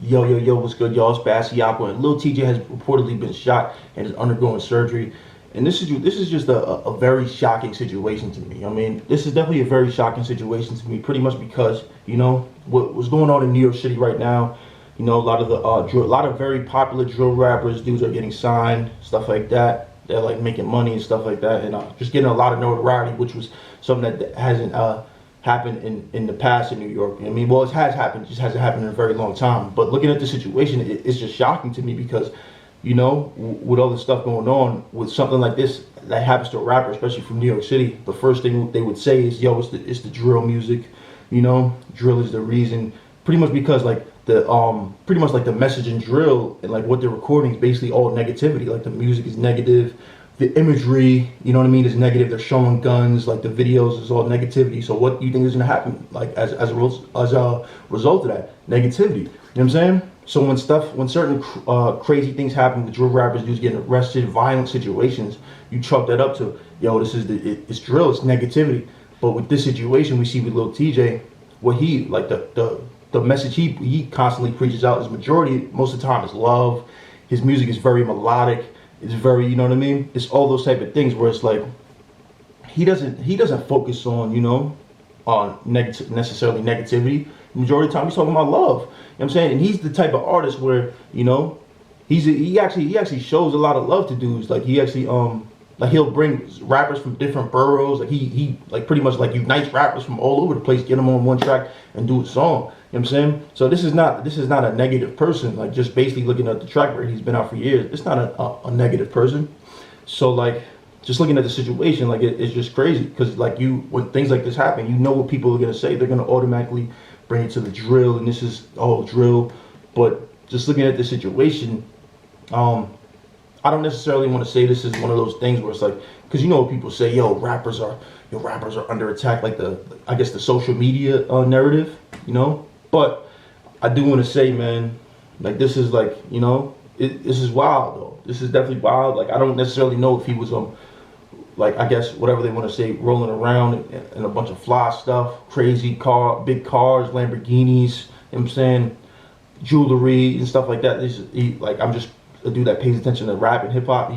Yo, what's good, y'all? It's Bassey, Akwa, and Lil Tjay has reportedly been shot and is undergoing surgery. And this is just a very shocking situation to me. I mean, this is definitely a very shocking situation to me, pretty much because what's going on in New York City right now. A lot of a lot of very popular drill rappers, dudes are getting signed, stuff like that. They're like making money and stuff like that, and just getting a lot of notoriety, which was something that hasn't happened in the past in New York. I mean, well, it has happened, just hasn't happened in a very long time. But looking at the situation, it's just shocking to me because, with all this stuff going on, with something like this that happens to a rapper, especially from New York City, the first thing they would say is, yo, it's the drill music. Drill is the reason. Pretty much because pretty much like the message in drill and like what they're recording is basically all negativity. Like the music is negative, the imagery, is negative. They're showing guns, like the videos is all negativity. So what do you think is gonna happen? Like as a result of that negativity, you know what I'm saying? So when certain crazy things happen with drill rappers, dudes getting arrested, violent situations, you chalk that up to, yo, it's drill, it's negativity. But with this situation we see with Lil Tjay, what he like the message he constantly preaches out is majority, most of the time, is love. His music is very melodic. It's very, you know what I mean? It's all those type of things where it's like he doesn't focus on, necessarily negativity. The majority of the time he's talking about love. You know what I'm saying? And he's the type of artist where, he actually shows a lot of love to dudes. Like he actually like he'll bring rappers from different boroughs. Like he like pretty much like unites rappers from all over the place, get them on one track and do a song. You know what I'm saying? So this is not a negative person. Like just basically looking at the track record, he's been out for years. It's not a negative person. So like just looking at the situation, like it's just crazy because like when things like this happen, you know what people are gonna say. They're gonna automatically bring it to the drill, and this is all drill. But just looking at the situation, I don't necessarily want to say this is one of those things where it's like, because what people say, rappers are under attack, like I guess the social media narrative, But I do want to say, man, like this is like, this is wild though. This is definitely wild. Like I don't necessarily know if he was like I guess whatever they want to say, rolling around in a bunch of fly stuff, big cars, Lamborghinis, you know what I'm saying, jewelry and stuff like that. Like I'm just a dude that pays attention to rap and hip hop.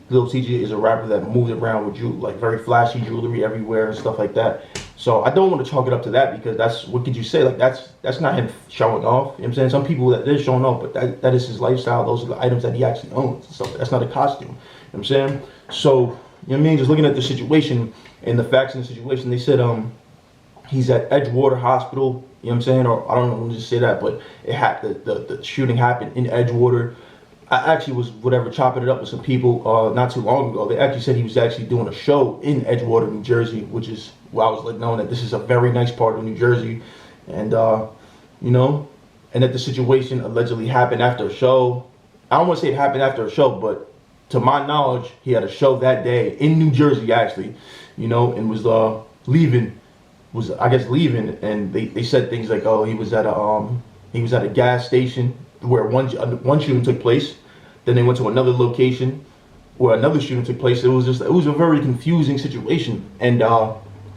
Lil Tjay is a rapper that moves around with like very flashy jewelry everywhere and stuff like that. So I don't want to chalk it up to that because that's, what could you say? Like that's not him showing off. You know what I'm saying? Some people that they're showing off, but that is his lifestyle. Those are the items that he actually owns. So that's not a costume. You know what I'm saying? So, you know what I mean? Just looking at the situation and the facts in the situation, they said he's at Edgewater Hospital. You know what I'm saying? Or I don't know when to just say that, but the shooting happened in Edgewater. I actually was chopping it up with some people not too long ago. They actually said he was actually doing a show in Edgewater, New Jersey, which is where I was like knowing that this is a very nice part of New Jersey, and and that the situation allegedly happened after a show. I don't want to say it happened after a show, but to my knowledge, he had a show that day in New Jersey actually, and was leaving, and they said things like, oh, he was at a gas station where one shooting took place. Then they went to another location where another shooting took place. It was a very confusing situation. And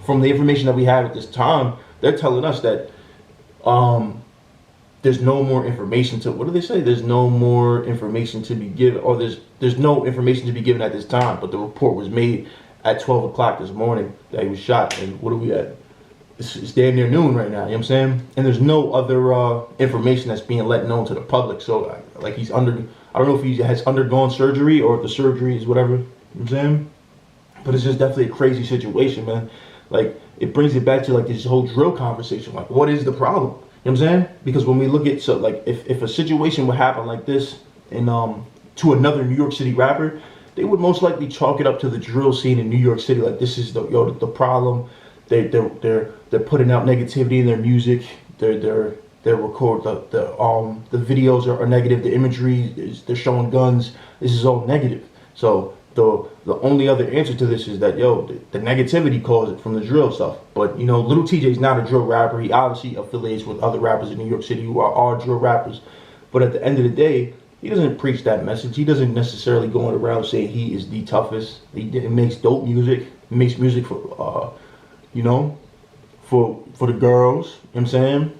from the information that we have at this time, they're telling us that there's no more information to, what do they say? There's no more information to be given, or there's no information to be given at this time. But the report was made at 12 o'clock this morning that he was shot. And what are we at? It's damn near noon right now, you know what I'm saying? And there's no other information that's being let known to the public. So like I don't know if he has undergone surgery or if the surgery is whatever, you know what I'm saying? But it's just definitely a crazy situation, man. Like it brings it back to like this whole drill conversation. Like what is the problem? You know what I'm saying? Because when we look at, so like if a situation would happen like this in to another New York City rapper, they would most likely chalk it up to the drill scene in New York City. Like this is the problem. They're putting out negativity in their music. They record the videos are negative. The imagery they're showing guns. This is all negative. So the only other answer to this is that the negativity caused it from the drill stuff. But Lil Tjay is not a drill rapper. He obviously affiliates with other rappers in New York City who are drill rappers. But at the end of the day, he doesn't preach that message. He doesn't necessarily go around saying he is the toughest. He makes dope music. He makes music for for the girls, you know what I'm saying?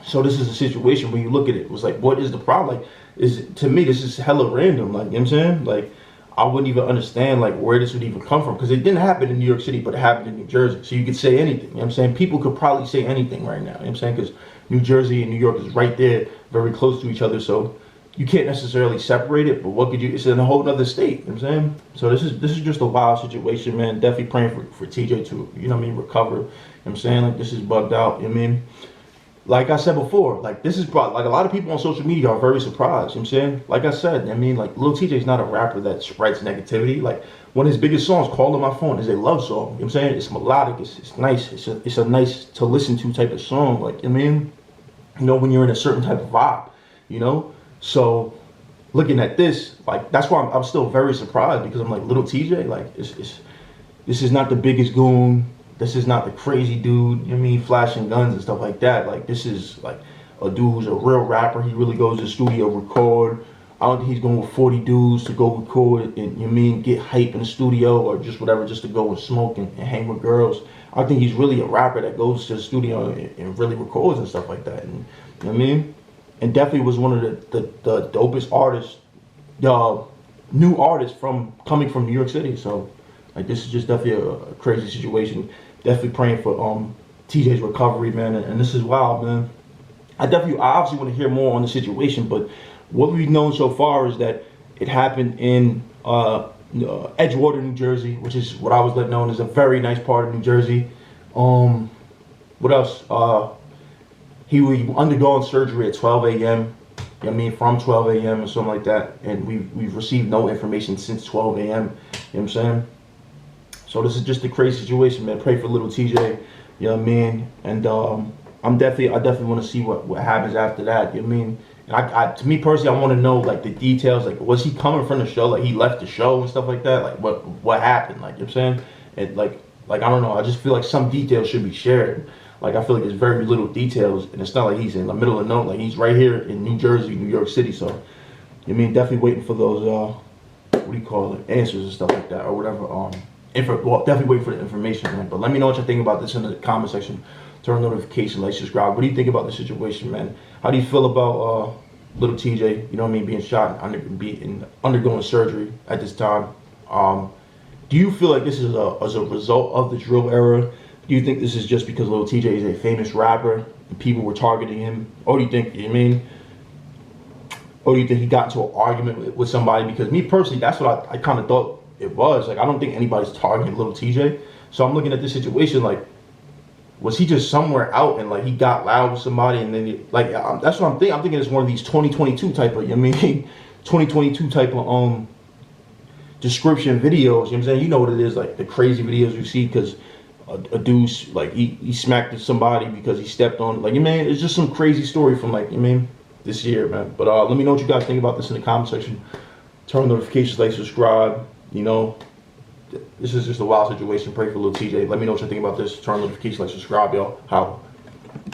So this is a situation where you look at it, it was like, what is the problem? Like, to me, this is hella random. Like, you know what I'm saying? Like, I wouldn't even understand like where this would even come from, because it didn't happen in New York City, but it happened in New Jersey. So you could say anything. You know what I'm saying? People could probably say anything right now. You know what I'm saying? Because New Jersey and New York is right there, very close to each other. So you can't necessarily separate it. But what could you? It's in a whole other state. You know what I'm saying? So this is just a wild situation, man. Definitely praying for TJ to, you know what I mean, recover. You know what I'm saying? Like, this is bugged out. You know what I mean? Like I said before, like, this is probably, like, a lot of people on social media are very surprised. You know what I'm saying? Like I said, I mean, like, Lil Tjay is not a rapper that writes negativity. Like, one of his biggest songs, Call on My Phone, is a love song. You know what I'm saying? It's melodic, it's nice, it's a nice to listen to type of song. Like, I mean, you know, when you're in a certain type of vibe, you know? So looking at this, like, that's why I'm still very surprised, because I'm like, Lil Tjay, like, this is not the biggest goon. This is not the crazy dude, you know what I mean, flashing guns and stuff like that. Like, this is like a dude who's a real rapper. He really goes to the studio, record. I don't think he's going with 40 dudes to go record and, you know what I mean, get hype in the studio or just whatever, just to go and smoke and hang with girls. I think he's really a rapper that goes to the studio and really records and stuff like that. And, you know what I mean? And definitely was one of the dopest artists, new artists coming from New York City. So, like, this is just definitely a crazy situation. Definitely praying for TJ's recovery, man. And this is wild, man. I obviously want to hear more on the situation, but what we've known so far is that it happened in Edgewater, New Jersey, which is what I was let known as a very nice part of New Jersey. What else? He was undergoing surgery at 12 a.m. You know what I mean, from 12 a.m. or something like that, and we've received no information since 12 a.m. You know what I'm saying? So this is just a crazy situation, man. Pray for Lil Tjay, you know what I mean? And I definitely want to see what happens after that. You know what I mean? And to me personally, I want to know like the details. Like, was he coming from the show? Like, he left the show and stuff like that. Like, what happened? Like, you know what I'm saying? And like I don't know. I just feel like some details should be shared. Like, I feel like there's very little details, and it's not like he's in the middle of nowhere. Like, he's right here in New Jersey, New York City. So, you know what I mean? Definitely waiting for those what do you call it? Answers and stuff like that, or whatever. Well, definitely wait for the information, man. But let me know what you think about this in the comment section. Turn on notification, like, subscribe. What do you think about the situation, man? How do you feel about Lil Tjay, you know what I mean, being shot and undergoing surgery at this time? Do you feel like this is as a result of the drill era? Do you think this is just because Lil Tjay is a famous rapper and people were targeting him? Or do you think, you know what I mean? Or do you think he got into an argument with somebody? Because me personally, that's what I kind of thought it was. Like, I don't think anybody's targeting Lil Tjay. So I'm looking at this situation like, was he just somewhere out and like he got loud with somebody and then that's what I'm thinking. I'm thinking it's one of these 2022 type of, you know what I mean, 2022 type of description videos. You know what I'm saying? You know what it is, like the crazy videos you see because a dude like he smacked somebody because he stepped on, like, you know what I mean, it's just some crazy story from, like, you know what I mean, this year, man. But let me know what you guys think about this in the comment section. Turn on notifications, like, subscribe. You know, this is just a wild situation. Pray for Lil Tjay. Let me know what you think about this. Turn on notifications, like, subscribe, y'all. Holla.